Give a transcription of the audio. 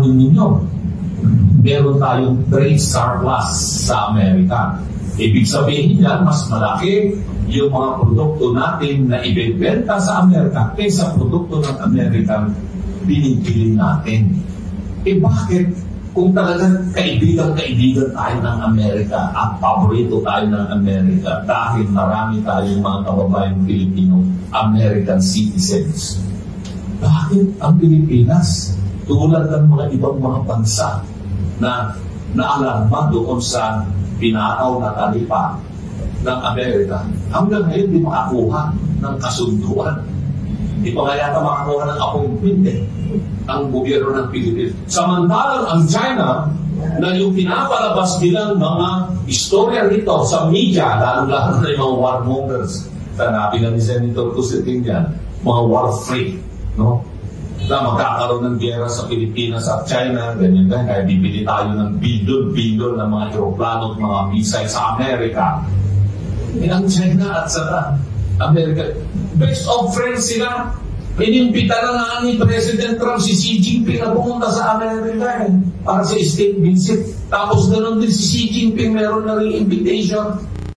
tanongin ninyo, meron tayong trade surplus sa Amerika. Ibig sabihin yan, mas malaki yung mga produkto natin na ibebenta sa Amerika kaysa produkto ng Amerika binibili natin. Bakit? Kung talagang kaibigan-kaibigan tayo ng Amerika at paborito tayo ng Amerika dahil marami tayong mga kababayang Pilipino American citizens, bakit ang Pilipinas, tulad ng mga ibang mga bansa na naalarma doon sa pinataw na taripa ng Amerika, hanggang ngayon di makakuha ng kasunduan? Di pa kaya makakuha ng appointment ang gobyerno ng Pilipinas. Samantalang ang China, na yung pinapalabas nilang mga istorya nito sa media, lalo-lalo na yung mga warmongers, tanapin na ni Senator Cusiting yan, mga war freak, no? Na magkakaroon ng gera sa Pilipinas at China, ganyan din, kaya bibili tayo ng bilyon-bilyon ng mga aeroplano at mga missiles sa Amerika. Ang China at sa Amerika, best of friends sila. Inimbita na nga ni President Trump si Xi Jinping na pumunta sa Amerika para sa state visit. Tapos ganoon din si Xi Jinping meron na rin invitation.